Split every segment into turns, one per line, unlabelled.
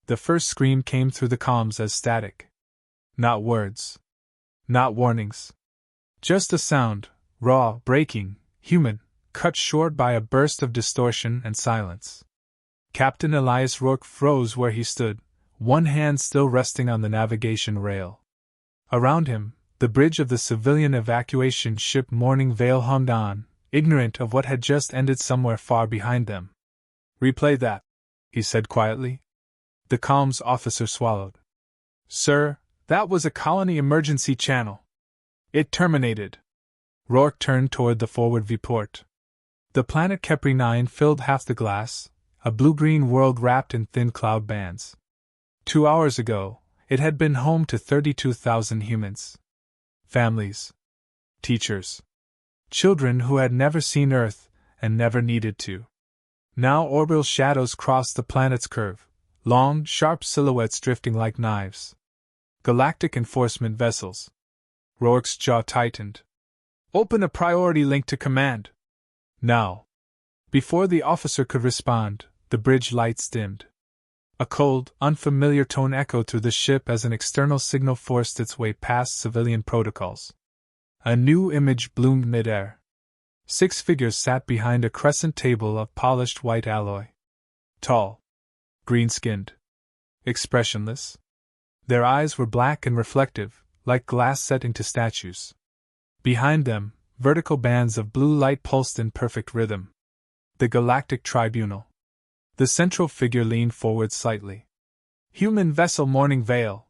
The first scream came through the comms as static. Not words. Not warnings. Just a sound, raw, breaking, human, cut short by a burst of distortion and silence. Captain Elias Rourke froze where he stood, one hand still resting on the navigation rail. Around him, the bridge of the civilian evacuation ship Morning Vale hummed on, ignorant of what had just ended somewhere far behind them. "Replay that," he said quietly. The comms officer swallowed. "Sir, that was a colony emergency channel. It terminated." Rourke turned toward the forward viewport. The planet Kepri 9 filled half the glass, a blue-green world wrapped in thin cloud bands. 2 hours ago, it had been home to 32,000 humans. Families. Teachers. Children who had never seen Earth and never needed to. Now orbital shadows crossed the planet's curve, long, sharp silhouettes drifting like knives. Galactic enforcement vessels. Rourke's jaw tightened. "Open a priority link to command. Now." Before the officer could respond, the bridge lights dimmed. A cold, unfamiliar tone echoed through the ship as an external signal forced its way past civilian protocols. A new image bloomed midair. 6 figures sat behind a crescent table of polished white alloy. Tall. Green-skinned. Expressionless. Their eyes were black and reflective, like glass set into statues. Behind them, vertical bands of blue light pulsed in perfect rhythm. The Galactic Tribunal. The central figure leaned forward slightly. "Human vessel Morning Vale.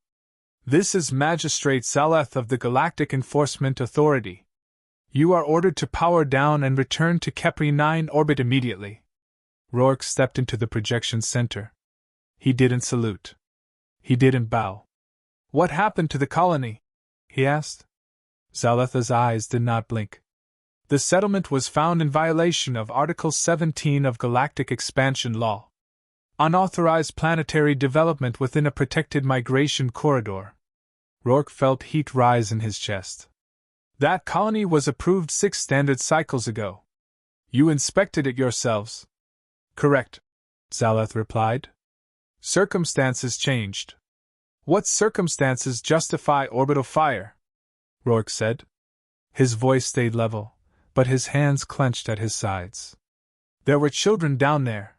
This is Magistrate Saleth of the Galactic Enforcement Authority. You are ordered to power down and return to Kepri 9 orbit immediately." Rourke stepped into the projection center. He didn't salute. He didn't bow. "What happened to the colony?" he asked. Zaletha's eyes did not blink. "The settlement was found in violation of Article 17 of Galactic Expansion Law. Unauthorized planetary development within a protected migration corridor." Rourke felt heat rise in his chest. "That colony was approved 6 standard cycles ago. You inspected it yourselves." "Correct," Zaleth replied. "Circumstances changed." "What circumstances justify orbital fire?" Rourke said. His voice stayed level, but his hands clenched at his sides. "There were children down there."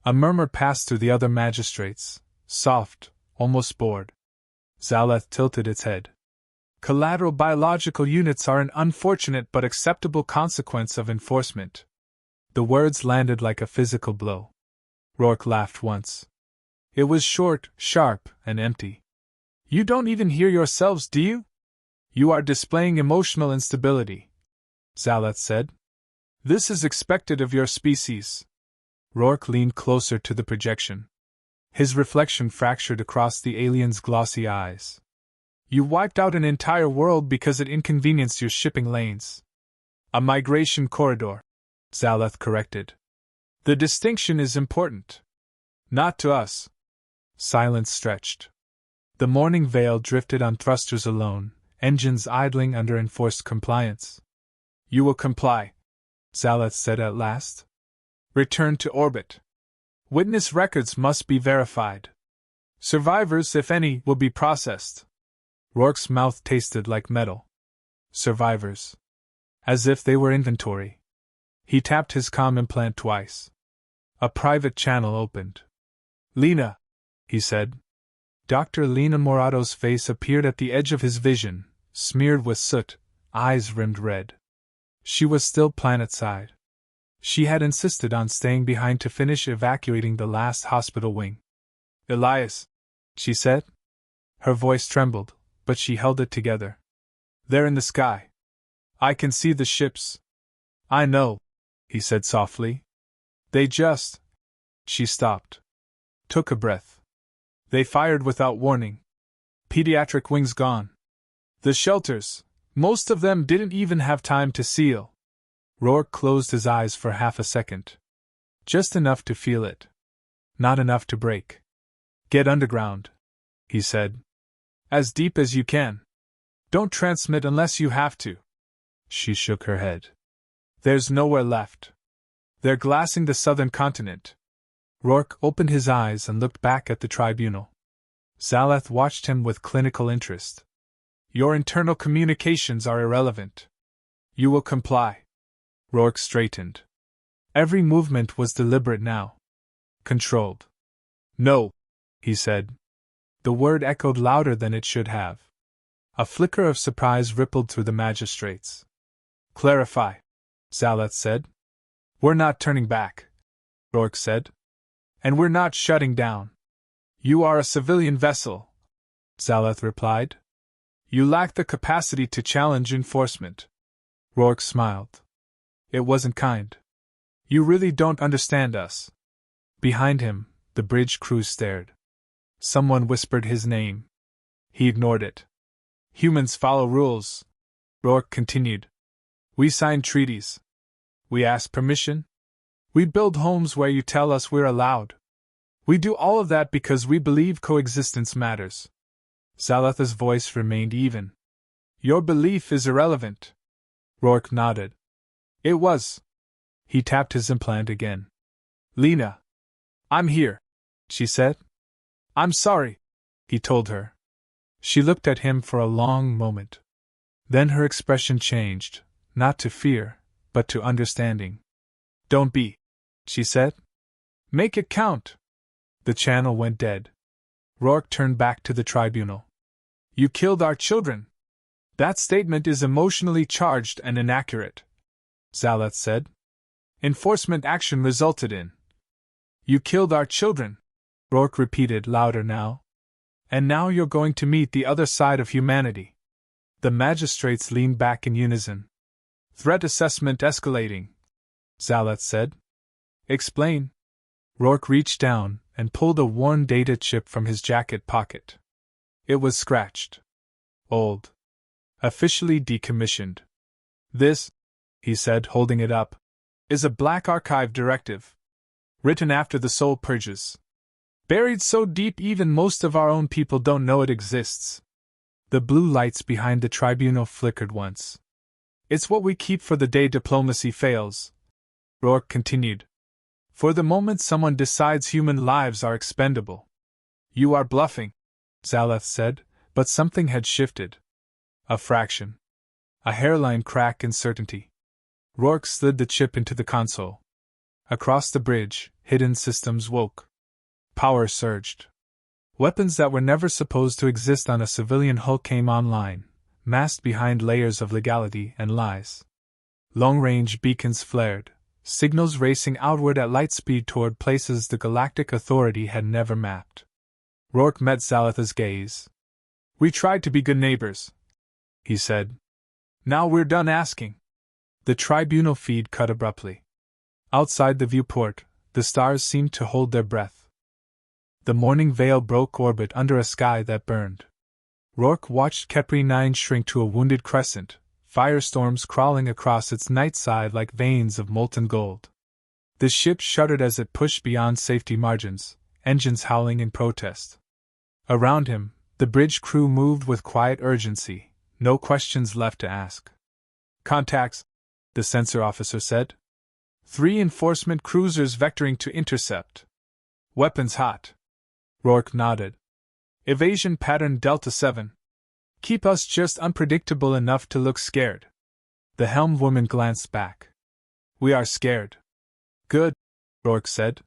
A murmur passed through the other magistrates, soft, almost bored. Zaleth tilted its head. "Collateral biological units are an unfortunate but acceptable consequence of enforcement." The words landed like a physical blow. Rourke laughed once. It was short, sharp, and empty. "You don't even hear yourselves, do you? You are displaying emotional instability," Zaleth said. "This is expected of your species." Rourke leaned closer to the projection. His reflection fractured across the alien's glossy eyes. "You wiped out an entire world because it inconvenienced your shipping lanes." "A migration corridor," Zaleth corrected. "The distinction is important." "Not to us." Silence stretched. The Morning Vale drifted on thrusters alone, engines idling under enforced compliance. "You will comply," Zaleth said at last. "Return to orbit. Witness records must be verified. Survivors, if any, will be processed." Rourke's mouth tasted like metal. Survivors. As if they were inventory. He tapped his comm implant twice. A private channel opened. "Lena," he said. Dr. Lena Morato's face appeared at the edge of his vision, smeared with soot, eyes rimmed red. She was still planet-side. She had insisted on staying behind to finish evacuating the last hospital wing. "Elias," she said. Her voice trembled, but she held it together. "They're in the sky. I can see the ships." "I know," he said softly. "They just—" She stopped. Took a breath. "They fired without warning. Pediatric wings gone. The shelters, most of them didn't even have time to seal." Rourke closed his eyes for half a second. Just enough to feel it. Not enough to break. "Get underground," he said. "As deep as you can. Don't transmit unless you have to." She shook her head. "There's nowhere left. They're glassing the southern continent." Rourke opened his eyes and looked back at the tribunal. Zaleth watched him with clinical interest. Your internal communications are irrelevant. You will comply. Rourke straightened. Every movement was deliberate now. Controlled. No, he said. The word echoed louder than it should have. A flicker of surprise rippled through the magistrates. Clarify, Zaleth said. We're not turning back, Rourke said. And we're not shutting down. You are a civilian vessel, Zaleth replied. You lack the capacity to challenge enforcement. Rourke smiled. It wasn't kind. You really don't understand us. Behind him, the bridge crew stared. Someone whispered his name. He ignored it. Humans follow rules, Rourke continued. We sign treaties. We ask permission. We build homes where you tell us we're allowed. We do all of that because we believe coexistence matters. Zaleth's voice remained even. Your belief is irrelevant. Rourke nodded. It was. He tapped his implant again. Lena. I'm here, she said. I'm sorry, he told her. She looked at him for a long moment. Then her expression changed, not to fear, but to understanding. Don't be, she said. Make it count. The channel went dead. Rourke turned back to the tribunal. You killed our children. That statement is emotionally charged and inaccurate, Zaleth said. Enforcement action resulted in. You killed our children, Rourke repeated louder now. And now you're going to meet the other side of humanity. The magistrates leaned back in unison. Threat assessment escalating, Zaleth said. Explain. Rourke reached down and pulled a worn data chip from his jacket pocket. It was scratched. Old. Officially decommissioned. This, he said, holding it up, is a Black Archive directive. Written after the soul purges. Buried so deep even most of our own people don't know it exists. The blue lights behind the tribunal flickered once. It's what we keep for the day diplomacy fails, Rourke continued. For the moment someone decides human lives are expendable. You are bluffing, Zaleth said, but something had shifted. A fraction. A hairline crack in certainty. Rourke slid the chip into the console. Across the bridge, hidden systems woke. Power surged. Weapons that were never supposed to exist on a civilian hull came online, masked behind layers of legality and lies. Long-range beacons flared, signals racing outward at light speed toward places the Galactic Authority had never mapped. Rourke met Zaleth's gaze. We tried to be good neighbors, he said. Now we're done asking. The tribunal feed cut abruptly. Outside the viewport, the stars seemed to hold their breath. The morning veil broke orbit under a sky that burned. Rourke watched Kepri 9 shrink to a wounded crescent, firestorms crawling across its night side like veins of molten gold. The ship shuddered as it pushed beyond safety margins, engines howling in protest. Around him, the bridge crew moved with quiet urgency, no questions left to ask. Contacts, the sensor officer said. 3 enforcement cruisers vectoring to intercept. Weapons hot. Rourke nodded. Evasion pattern Delta 7. Keep us just unpredictable enough to look scared. The helmwoman glanced back. We are scared. Good, Rourke said.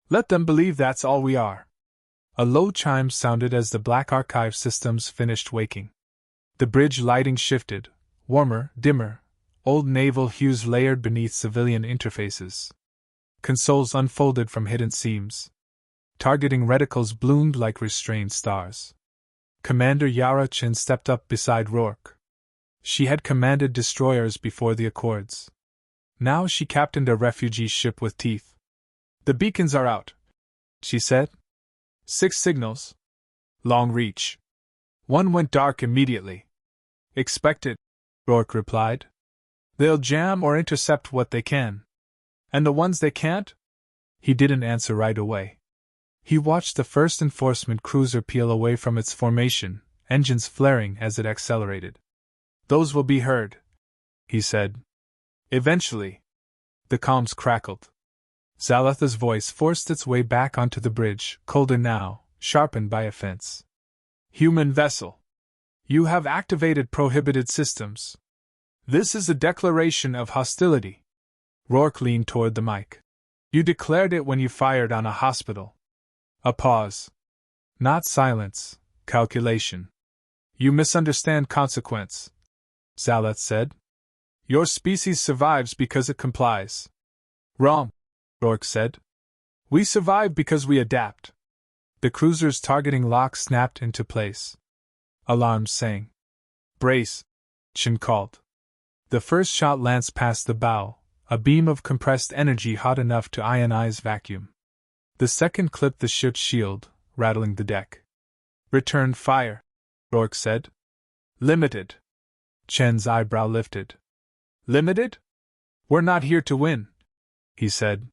Let them believe that's all we are. A low chime sounded as the Black Archive systems finished waking. The bridge lighting shifted, warmer, dimmer, old naval hues layered beneath civilian interfaces. Consoles unfolded from hidden seams. Targeting reticles bloomed like restrained stars. Commander Yara Chin stepped up beside Rourke. She had commanded destroyers before the Accords. Now she captained a refugee ship with teeth. The beacons are out, she said. 6 signals. Long reach. 1 went dark immediately. Expected, Rourke replied. They'll jam or intercept what they can. And the ones they can't? He didn't answer right away. He watched the first enforcement cruiser peel away from its formation, engines flaring as it accelerated. Those will be heard, he said. Eventually. The comms crackled. Zalatha's voice forced its way back onto the bridge, colder now, sharpened by offense. Human vessel. You have activated prohibited systems. This is a declaration of hostility. Rourke leaned toward the mic. You declared it when you fired on a hospital. A pause. Not silence, calculation. You misunderstand consequence, Zalath said. Your species survives because it complies. Wrong, Rourke said. We survive because we adapt. The cruiser's targeting lock snapped into place. Alarms sang. Brace, Chen called. The first shot lanced past the bow, a beam of compressed energy hot enough to ionize vacuum. The second clipped the ship's shield, rattling the deck. Return fire, Rourke said. Limited. Chen's eyebrow lifted. Limited? We're not here to win, he said.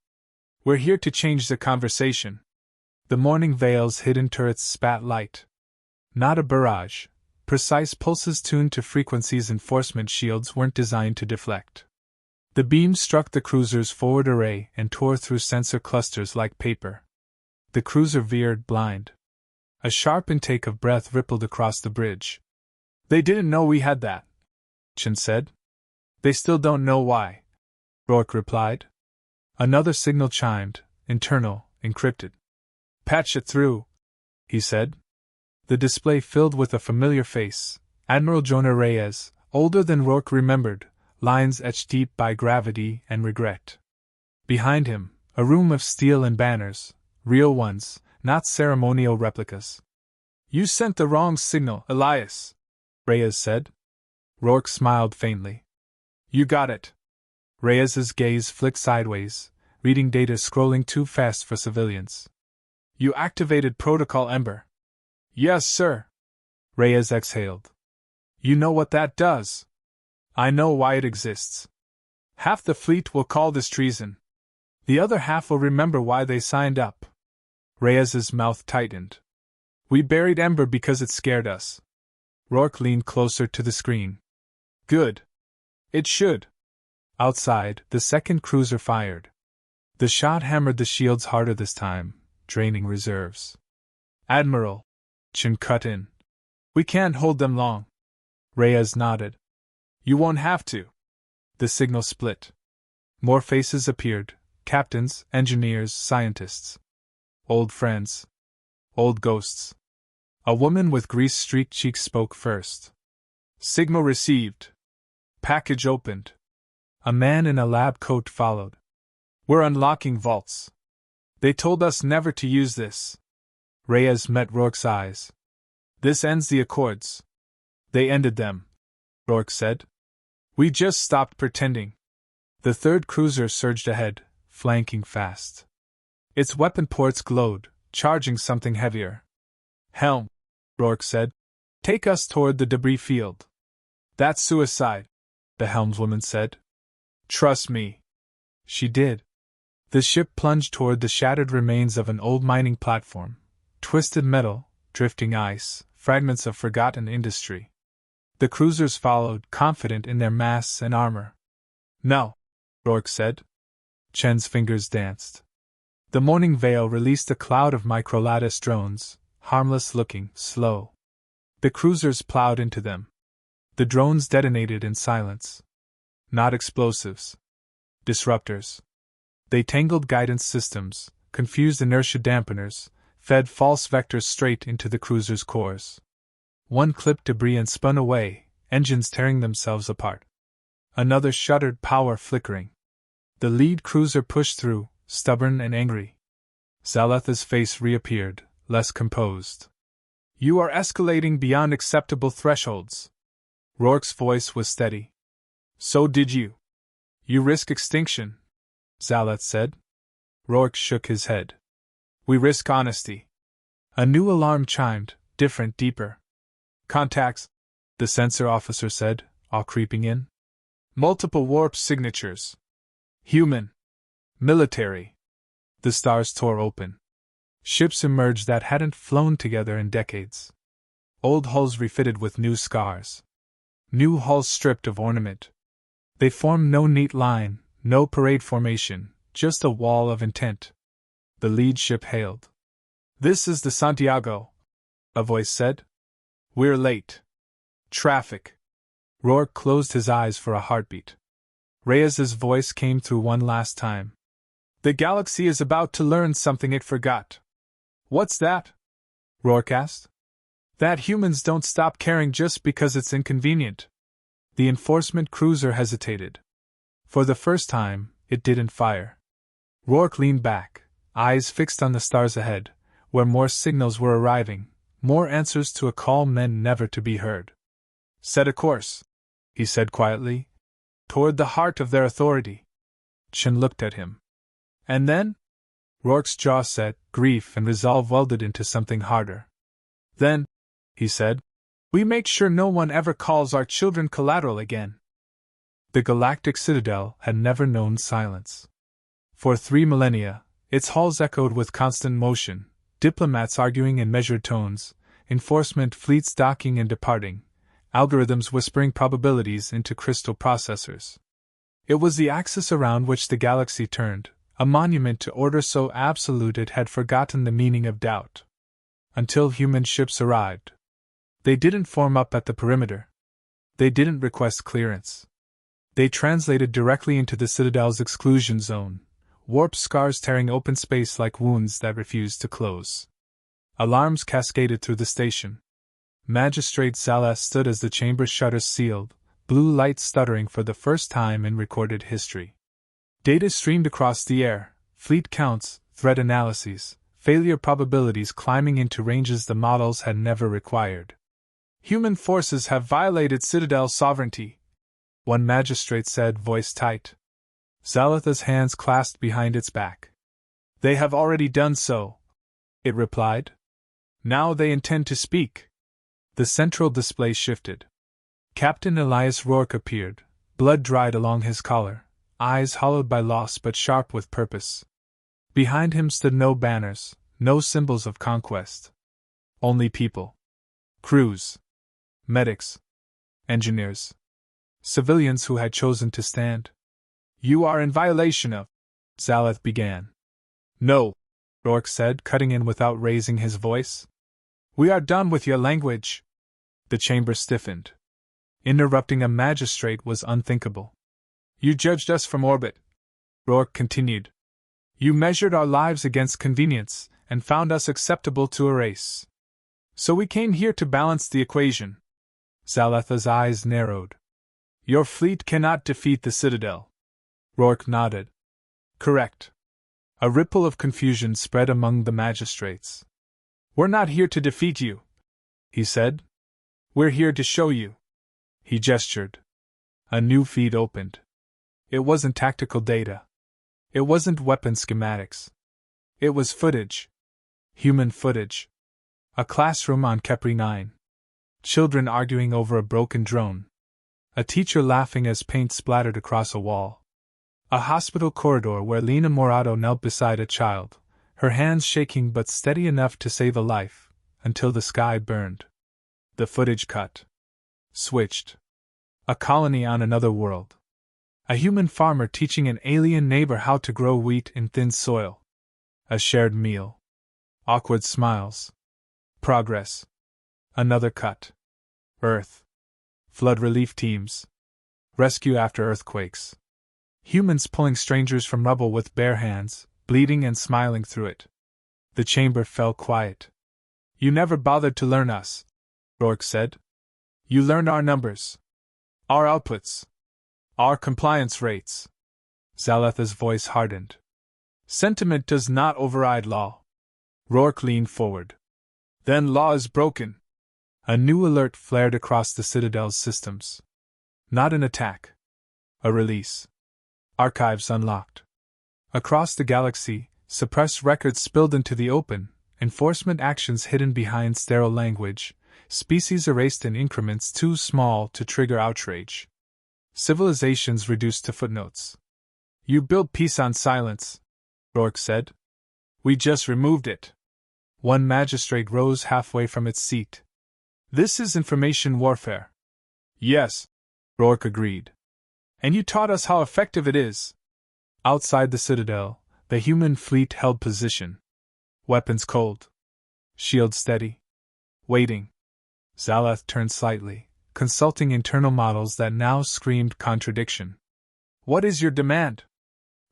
We're here to change the conversation. The morning veil's hidden turrets spat light. Not a barrage. Precise pulses tuned to frequencies enforcement shields weren't designed to deflect. The beams struck the cruiser's forward array and tore through sensor clusters like paper. The cruiser veered blind. A sharp intake of breath rippled across the bridge. They didn't know we had that, Chen said. They still don't know why, Rourke replied. Another signal chimed, internal, encrypted. Patch it through, he said. The display filled with a familiar face, Admiral Jonah Reyes, older than Rourke remembered, lines etched deep by gravity and regret. Behind him, a room of steel and banners, real ones, not ceremonial replicas. You sent the wrong signal, Elias, Reyes said. Rourke smiled faintly. You got it. Reyes's gaze flicked sideways, reading data scrolling too fast for civilians. You activated Protocol Ember. Yes, sir. Reyes exhaled. You know what that does. I know why it exists. Half the fleet will call this treason. The other half will remember why they signed up. Reyes's mouth tightened. We buried Ember because it scared us. Rourke leaned closer to the screen. Good. It should. Outside, the second cruiser fired. The shot hammered the shields harder this time, draining reserves. Admiral, Chen cut in. We can't hold them long. Reyes nodded. You won't have to. The signal split. More faces appeared, captains, engineers, scientists. Old friends. Old ghosts. A woman with grease-streaked cheeks spoke first. Signal received. Package opened. A man in a lab coat followed. We're unlocking vaults. They told us never to use this. Reyes met Rourke's eyes. This ends the accords. They ended them, Rourke said. We just stopped pretending. The third cruiser surged ahead, flanking fast. Its weapon ports glowed, charging something heavier. Helm, Rourke said. Take us toward the debris field. That's suicide, the helmswoman said. Trust me. She did. The ship plunged toward the shattered remains of an old mining platform. Twisted metal, drifting ice, fragments of forgotten industry. The cruisers followed, confident in their mass and armor. No, Rourke said. Chen's fingers danced. The morning veil released a cloud of microlattice drones, harmless-looking, slow. The cruisers plowed into them. The drones detonated in silence. Not explosives. Disruptors. They tangled guidance systems, confused inertia dampeners, fed false vectors straight into the cruiser's cores. One clipped debris and spun away, engines tearing themselves apart. Another shuddered, power flickering. The lead cruiser pushed through, stubborn and angry. Zalatha's face reappeared, less composed. You are escalating beyond acceptable thresholds. Rourke's voice was steady. So did you. You risk extinction, Zalath said. Rourke shook his head. We risk honesty. A new alarm chimed, different, deeper. Contacts, the sensor officer said, all creeping in. Multiple warp signatures. Human. Military. The stars tore open. Ships emerged that hadn't flown together in decades. Old hulls refitted with new scars. New hulls stripped of ornament. They formed no neat line, no parade formation, just a wall of intent. The lead ship hailed. "This is the Santiago," a voice said. "We're late. Traffic." Rourke closed his eyes for a heartbeat. Reyes's voice came through one last time. "The galaxy is about to learn something it forgot." "What's that?" Rourke asked. "That humans don't stop caring just because it's inconvenient." The enforcement cruiser hesitated. For the first time, it didn't fire. Rourke leaned back, eyes fixed on the stars ahead, where more signals were arriving, more answers to a call meant never to be heard. "Set a course," he said quietly, "toward the heart of their authority." Chen looked at him. "And then?" Rourke's jaw set, grief and resolve welded into something harder. "Then," he said, "we make sure no one ever calls our children collateral again." The Galactic Citadel had never known silence. For 3 millennia, its halls echoed with constant motion, diplomats arguing in measured tones, enforcement fleets docking and departing, algorithms whispering probabilities into crystal processors. It was the axis around which the galaxy turned, a monument to order so absolute it had forgotten the meaning of doubt. Until human ships arrived. They didn't form up at the perimeter. They didn't request clearance. They translated directly into the Citadel's exclusion zone, warp scars tearing open space like wounds that refused to close. Alarms cascaded through the station. Magistrate Salas stood as the chamber shutters sealed, blue light stuttering for the first time in recorded history. Data streamed across the air, fleet counts, threat analyses, failure probabilities climbing into ranges the models had never required. "Human forces have violated Citadel sovereignty," one magistrate said, voice tight. Zalatha's hands clasped behind its back. "They have already done so," it replied. "Now they intend to speak." The central display shifted. Captain Elias Rourke appeared, blood dried along his collar, eyes hollowed by loss but sharp with purpose. Behind him stood no banners, no symbols of conquest. Only people. Crews. Medics. Engineers. Civilians who had chosen to stand. "You are in violation of," Zalath began. "No," Rourke said, cutting in without raising his voice. "We are done with your language." The chamber stiffened. Interrupting a magistrate was unthinkable. "You judged us from orbit," Rourke continued. "You measured our lives against convenience, and found us acceptable to erase. So we came here to balance the equation." Zalatha's eyes narrowed. "Your fleet cannot defeat the Citadel." Rourke nodded. "Correct." A ripple of confusion spread among the magistrates. "We're not here to defeat you," he said. "We're here to show you." He gestured. A new feed opened. It wasn't tactical data. It wasn't weapon schematics. It was footage. Human footage. A classroom on Kepri 9. Children arguing over a broken drone. A teacher laughing as paint splattered across a wall. A hospital corridor where Lena Morado knelt beside a child, her hands shaking but steady enough to save a life, until the sky burned. The footage cut. Switched. A colony on another world. A human farmer teaching an alien neighbor how to grow wheat in thin soil. A shared meal. Awkward smiles. Progress. Another cut. Earth. Flood relief teams. Rescue after earthquakes. Humans pulling strangers from rubble with bare hands, bleeding and smiling through it. The chamber fell quiet. "You never bothered to learn us," Rourke said. "You learned our numbers. Our outputs. Our compliance rates." Zalatha's voice hardened. "Sentiment does not override law." Rourke leaned forward. "Then law is broken." A new alert flared across the Citadel's systems. Not an attack. A release. Archives unlocked. Across the galaxy, suppressed records spilled into the open, enforcement actions hidden behind sterile language, species erased in increments too small to trigger outrage. Civilizations reduced to footnotes. "You built peace on silence," Rourke said. "We just removed it." One magistrate rose halfway from its seat. "This is information warfare." "Yes," Rourke agreed. "And you taught us how effective it is." Outside the citadel, the human fleet held position. Weapons cold. Shields steady. Waiting. Zalath turned slightly, consulting internal models that now screamed contradiction. What is your demand?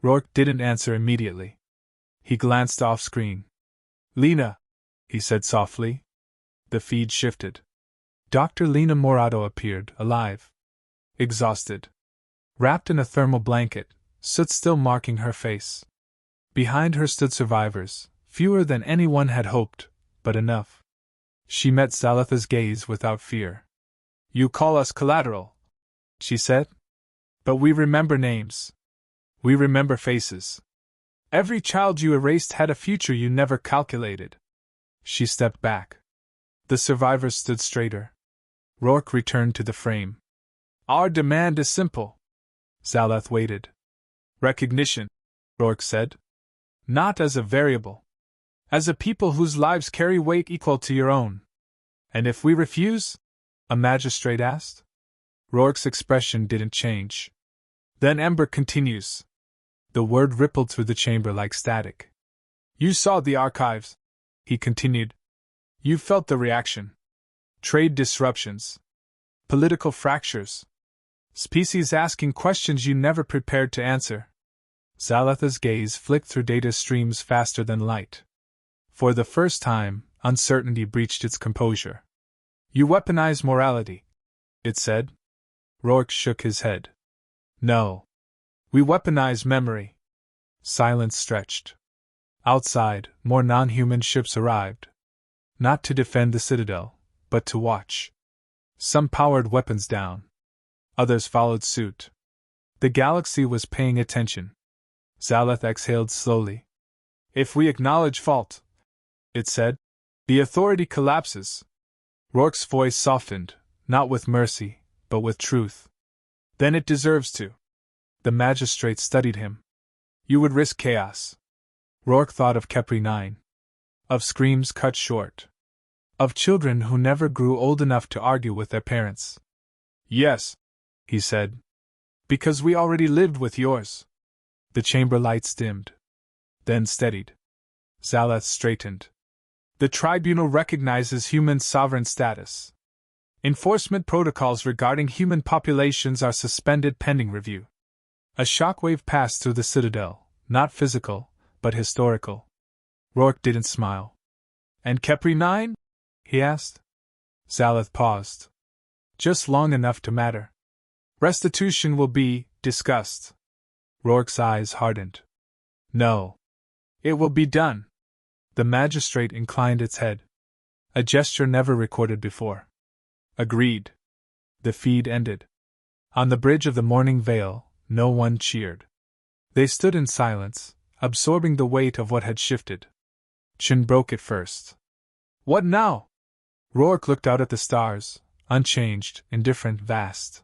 Rourke didn't answer immediately. He glanced off-screen. Lena, he said softly. The feed shifted. Dr. Lena Morato appeared, alive. Exhausted. Wrapped in a thermal blanket, soot still marking her face. Behind her stood survivors, fewer than anyone had hoped, but enough. She met Zalatha's gaze without fear. You call us collateral, she said. But we remember names. We remember faces. Every child you erased had a future you never calculated. She stepped back. The survivors stood straighter. Rourke returned to the frame. Our demand is simple. Zalath waited. Recognition, Rourke said. Not as a variable. As a people whose lives carry weight equal to your own. And if we refuse? A magistrate asked. Rourke's expression didn't change. Then Ember continues. The word rippled through the chamber like static. You saw the archives, he continued. You felt the reaction. Trade disruptions. Political fractures. Species asking questions you never prepared to answer. Zalatha's gaze flicked through data streams faster than light. For the first time, uncertainty breached its composure. You weaponize morality, it said. Rourke shook his head. No. We weaponize memory. Silence stretched. Outside, more non-human ships arrived. Not to defend the citadel, but to watch. Some powered weapons down. Others followed suit. The galaxy was paying attention. Zalath exhaled slowly. If we acknowledge fault, it said, the authority collapses. Rourke's voice softened, not with mercy, but with truth. Then it deserves to. The magistrate studied him. You would risk chaos. Rourke thought of Kepri 9. Of screams cut short. Of children who never grew old enough to argue with their parents. Yes, he said. Because we already lived with yours. The chamber lights dimmed. Then steadied. Zalath straightened. The tribunal recognizes human sovereign status. Enforcement protocols regarding human populations are suspended pending review. A shockwave passed through the citadel, not physical, but historical. Rourke didn't smile. And Kepri 9? He asked. Zalath paused. Just long enough to matter. Restitution will be discussed. Rourke's eyes hardened. No. It will be done. The magistrate inclined its head. A gesture never recorded before. Agreed. The feed ended. On the bridge of the morning veil, no one cheered. They stood in silence, absorbing the weight of what had shifted. Chin broke it first. What now? Rourke looked out at the stars, unchanged, indifferent, vast.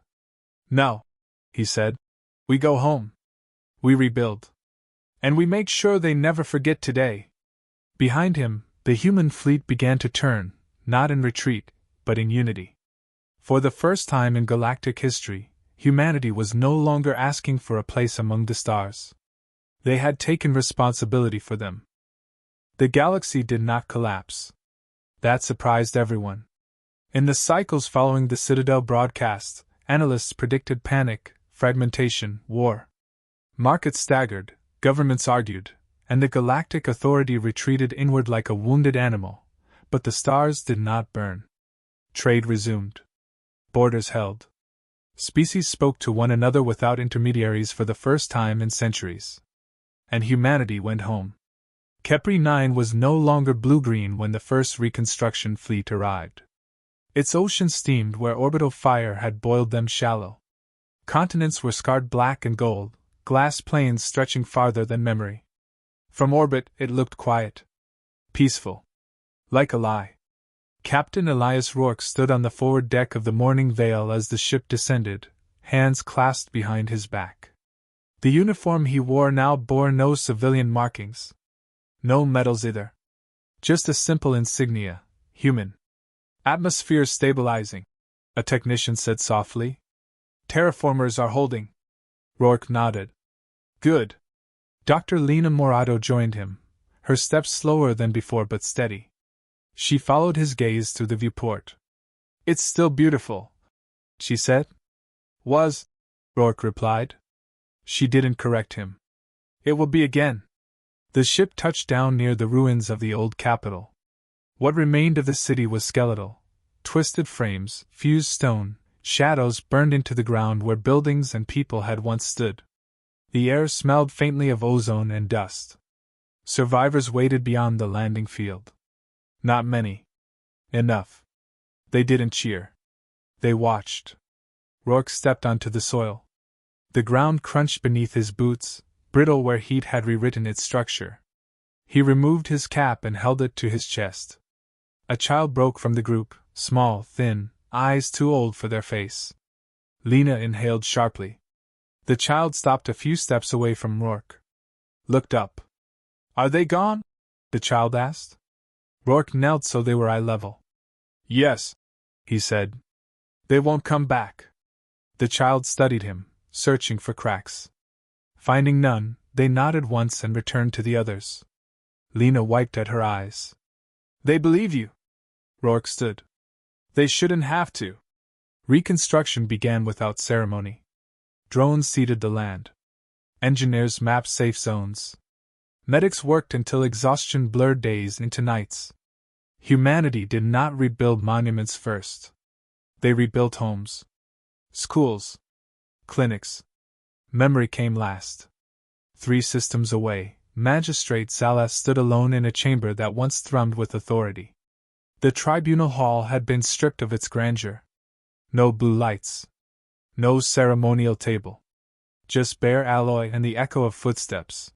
No, he said. We go home. We rebuild. And we make sure they never forget today. Behind him, the human fleet began to turn, not in retreat, but in unity. For the first time in galactic history, humanity was no longer asking for a place among the stars. They had taken responsibility for them. The galaxy did not collapse. That surprised everyone. In the cycles following the Citadel broadcast, analysts predicted panic, fragmentation, war. Markets staggered, governments argued, and the Galactic Authority retreated inward like a wounded animal, but the stars did not burn. Trade resumed. Borders held. Species spoke to one another without intermediaries for the first time in centuries. And humanity went home. Kepri 9 was no longer blue-green when the first reconstruction fleet arrived. Its oceans steamed where orbital fire had boiled them shallow. Continents were scarred black and gold, glass plains stretching farther than memory. From orbit, it looked quiet. Peaceful. Like a lie. Captain Elias Rourke stood on the forward deck of the Morning Veil as the ship descended, hands clasped behind his back. The uniform he wore now bore no civilian markings. No medals either. Just a simple insignia, human. Atmosphere stabilizing, a technician said softly. Terraformers are holding. Rourke nodded. Good. Dr. Lena Morado joined him, her steps slower than before but steady. She followed his gaze through the viewport. "It's still beautiful," she said. "Was," Rourke replied. She didn't correct him. "It will be again." The ship touched down near the ruins of the old capital. What remained of the city was skeletal. Twisted frames, fused stone, shadows burned into the ground where buildings and people had once stood. The air smelled faintly of ozone and dust. Survivors waited beyond the landing field. Not many. Enough. They didn't cheer. They watched. Rourke stepped onto the soil. The ground crunched beneath his boots, brittle where heat had rewritten its structure. He removed his cap and held it to his chest. A child broke from the group, small, thin, eyes too old for their face. Lena inhaled sharply. The child stopped a few steps away from Rourke. Looked up. "Are they gone?" the child asked. Rourke knelt so they were eye level. "Yes," he said. "They won't come back." The child studied him, searching for cracks. Finding none, they nodded once and returned to the others. Lena wiped at her eyes. "They believe you." Rourke stood. "They shouldn't have to." Reconstruction began without ceremony. Drones seeded the land. Engineers mapped safe zones. Medics worked until exhaustion blurred days into nights. Humanity did not rebuild monuments first. They rebuilt homes. Schools. Clinics. Memory came last. 3 systems away, Magistrate Zalath stood alone in a chamber that once thrummed with authority. The tribunal hall had been stripped of its grandeur. No blue lights. No ceremonial table. Just bare alloy and the echo of footsteps.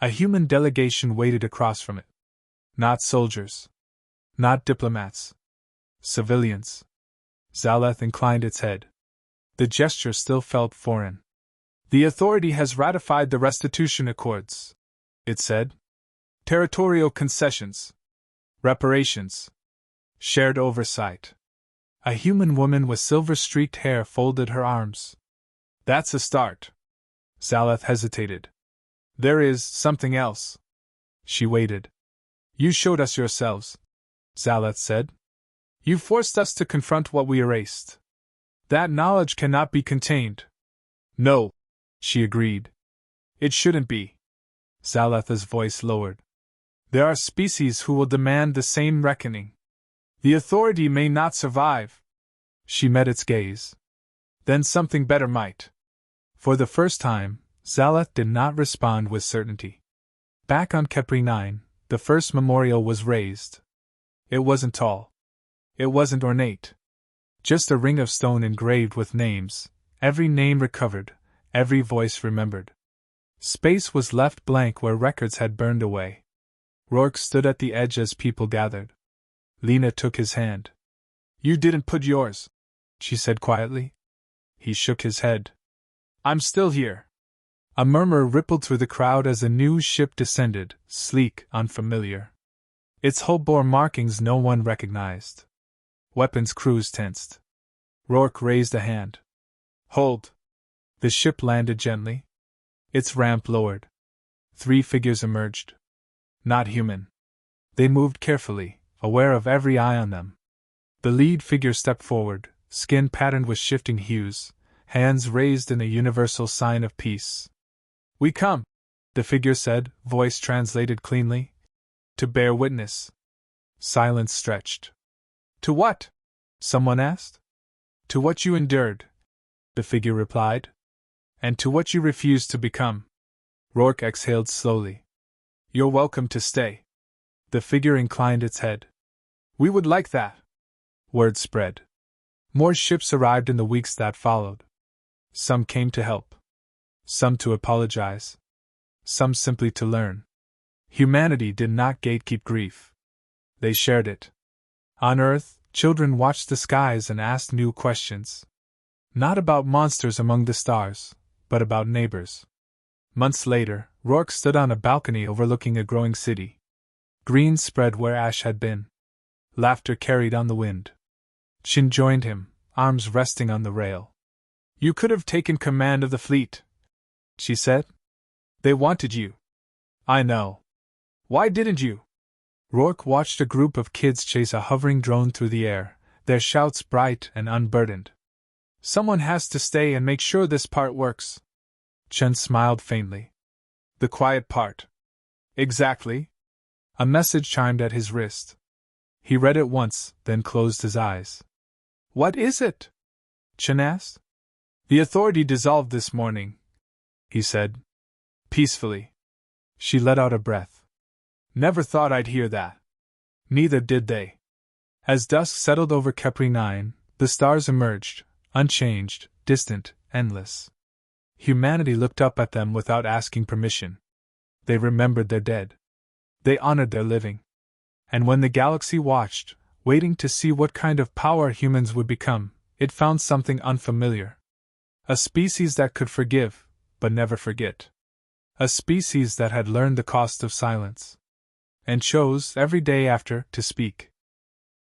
A human delegation waited across from it. Not soldiers. Not diplomats. Civilians. Zalath inclined its head. The gesture still felt foreign. "The authority has ratified the restitution accords," it said. "Territorial concessions. Reparations. Shared oversight." A human woman with silver-streaked hair folded her arms. "That's a start." Zalath hesitated. "There is something else." She waited. "You showed us yourselves," Zalath said. "You forced us to confront what we erased. That knowledge cannot be contained." "No," she agreed. "It shouldn't be." Zalath's voice lowered. "There are species who will demand the same reckoning. The authority may not survive." She met its gaze. "Then something better might." For the first time, Zalath did not respond with certainty. Back on Kepri 9, the first memorial was raised. It wasn't tall. It wasn't ornate. Just a ring of stone engraved with names, every name recovered, every voice remembered. Space was left blank where records had burned away. Rourke stood at the edge as people gathered. Lena took his hand. "You didn't put yours," she said quietly. He shook his head. "I'm still here." A murmur rippled through the crowd as a new ship descended, sleek, unfamiliar. Its hull bore markings no one recognized. Weapons crews tensed. Rourke raised a hand. "Hold." The ship landed gently. Its ramp lowered. 3 figures emerged. Not human. They moved carefully, aware of every eye on them. The lead figure stepped forward, skin patterned with shifting hues, hands raised in a universal sign of peace. "We come," the figure said, voice translated cleanly, "to bear witness." Silence stretched. "To what?" someone asked. "To what you endured," the figure replied. "And to what you refused to become." Rourke exhaled slowly. "You're welcome to stay." The figure inclined its head. "We would like that." Word spread. More ships arrived in the weeks that followed. Some came to help. Some to apologize. Some simply to learn. Humanity did not gatekeep grief. They shared it. On Earth, children watched the skies and asked new questions. Not about monsters among the stars, but about neighbors. Months later, Rourke stood on a balcony overlooking a growing city. Green spread where ash had been. Laughter carried on the wind. Shin joined him, arms resting on the rail. "You could have taken command of the fleet," she said. They wanted you. I know. Why didn't you? Rourke watched a group of kids chase a hovering drone through the air, their shouts bright and unburdened. Someone has to stay and make sure this part works. Chen smiled faintly. The quiet part. Exactly. A message chimed at his wrist. He read it once, then closed his eyes. What is it? Chen asked. The authority dissolved this morning, he said. Peacefully. She let out a breath. Never thought I'd hear that. Neither did they. As dusk settled over Kepri 9, the stars emerged, unchanged, distant, endless. Humanity looked up at them without asking permission. They remembered their dead. They honored their living. And when the galaxy watched, waiting to see what kind of power humans would become, it found something unfamiliar. A species that could forgive, but never forget. A species that had learned the cost of silence. And chose, every day after, to speak.